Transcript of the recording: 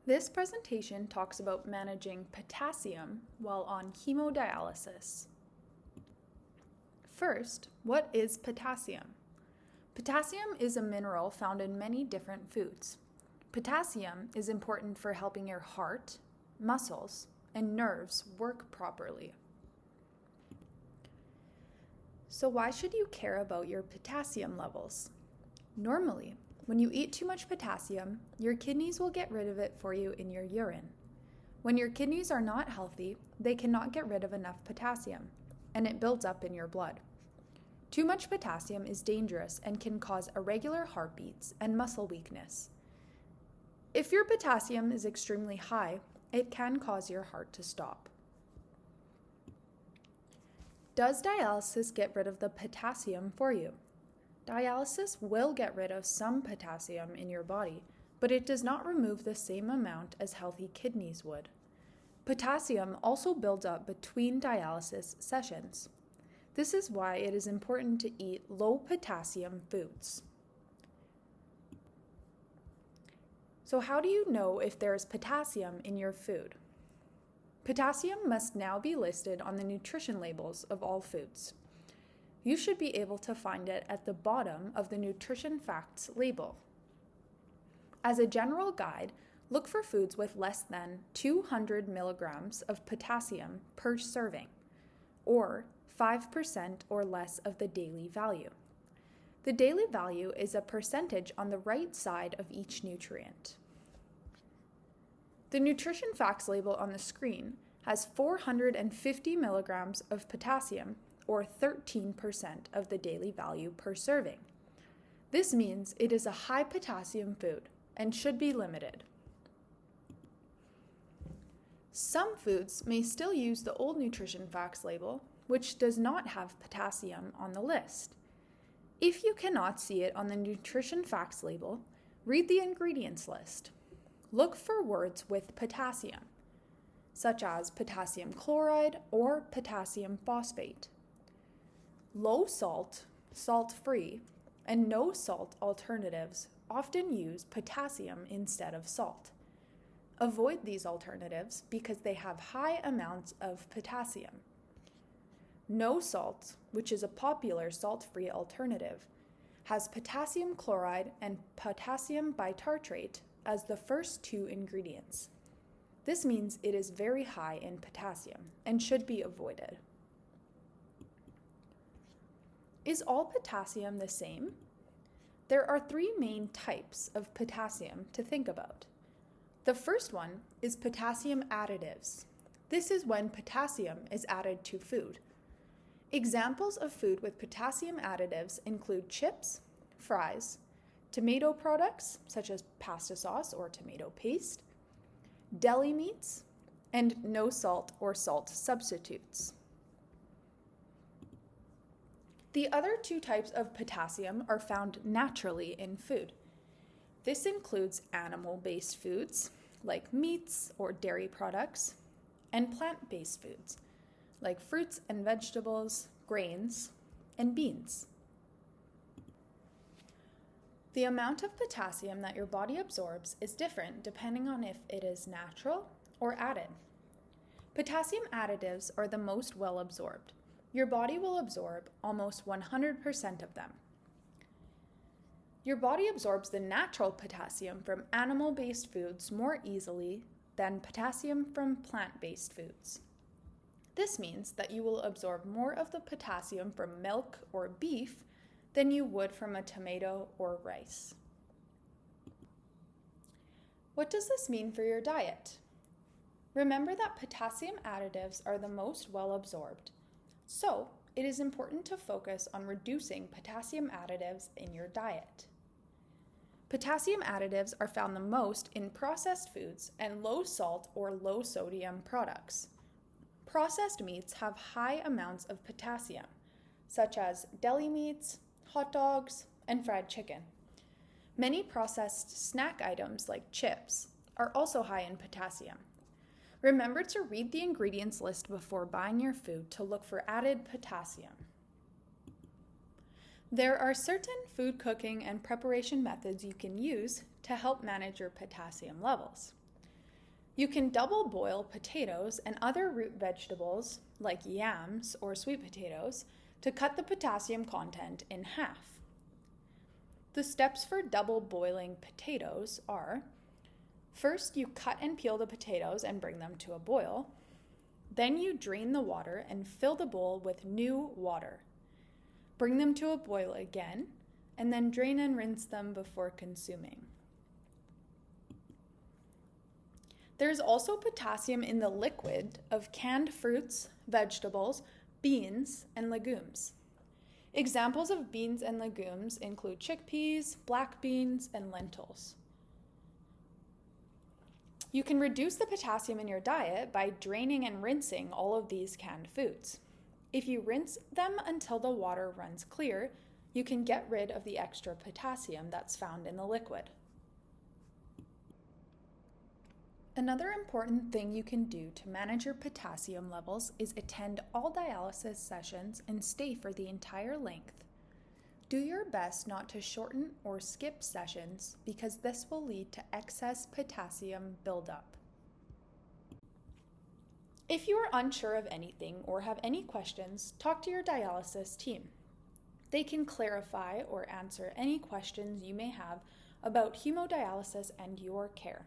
This presentation talks about managing potassium while on hemodialysis. First, what is potassium? Potassium is a mineral found in many different foods. Potassium is important for helping your heart, muscles, and nerves work properly. So why should you care about your potassium levels? Normally, when you eat too much potassium, your kidneys will get rid of it for you in your urine. When your kidneys are not healthy, they cannot get rid of enough potassium, and it builds up in your blood. Too much potassium is dangerous and can cause irregular heartbeats and muscle weakness. If your potassium is extremely high, it can cause your heart to stop. Does dialysis get rid of the potassium for you? Dialysis will get rid of some potassium in your body, but it does not remove the same amount as healthy kidneys would. Potassium also builds up between dialysis sessions. This is why it is important to eat low potassium foods. So how do you know if there is potassium in your food? Potassium must now be listed on the nutrition labels of all foods. You should be able to find it at the bottom of the nutrition facts label. As a general guide, look for foods with less than 200 milligrams of potassium per serving, or 5% or less of the daily value. The daily value is a percentage on the right side of each nutrient. The nutrition facts label on the screen has 450 milligrams of potassium, or 13% of the daily value per serving. This means it is a high potassium food and should be limited. Some foods may still use the old nutrition facts label, which does not have potassium on the list. If you cannot see it on the nutrition facts label, read the ingredients list. Look for words with potassium, such as potassium chloride or potassium phosphate. Low salt, salt-free, and no salt alternatives often use potassium instead of salt. Avoid these alternatives because they have high amounts of potassium. No salt, which is a popular salt-free alternative, has potassium chloride and potassium bitartrate as the first two ingredients. This means it is very high in potassium and should be avoided. Is all potassium the same? There are three main types of potassium to think about. The first one is potassium additives. This is when potassium is added to food. Examples of food with potassium additives include chips, fries, tomato products such as pasta sauce or tomato paste, deli meats, and no salt or salt substitutes. The other two types of potassium are found naturally in food. This includes animal-based foods like meats or dairy products, and plant-based foods like fruits and vegetables, grains, and beans. The amount of potassium that your body absorbs is different depending on if it is natural or added. Potassium additives are the most well absorbed. Your body will absorb almost 100% of them. Your body absorbs the natural potassium from animal-based foods more easily than potassium from plant-based foods. This means that you will absorb more of the potassium from milk or beef than you would from a tomato or rice. What does this mean for your diet? Remember that potassium additives are the most well absorbed. So, it is important to focus on reducing potassium additives in your diet. Potassium additives are found the most in processed foods and low salt or low sodium products. Processed meats have high amounts of potassium, such as deli meats, hot dogs, and fried chicken. Many processed snack items like chips are also high in potassium. Remember to read the ingredients list before buying your food to look for added potassium. There are certain food cooking and preparation methods you can use to help manage your potassium levels. You can double boil potatoes and other root vegetables like yams or sweet potatoes to cut the potassium content in half. The steps for double boiling potatoes are: first, you cut and peel the potatoes and bring them to a boil. Then you drain the water and fill the bowl with new water. Bring them to a boil again, and then drain and rinse them before consuming. There's also potassium in the liquid of canned fruits, vegetables, beans, and legumes. Examples of beans and legumes include chickpeas, black beans, and lentils. You can reduce the potassium in your diet by draining and rinsing all of these canned foods. If you rinse them until the water runs clear, you can get rid of the extra potassium that's found in the liquid. Another important thing you can do to manage your potassium levels is attend all dialysis sessions and stay for the entire length. Do your best not to shorten or skip sessions because this will lead to excess potassium buildup. If you are unsure of anything or have any questions, talk to your dialysis team. They can clarify or answer any questions you may have about hemodialysis and your care.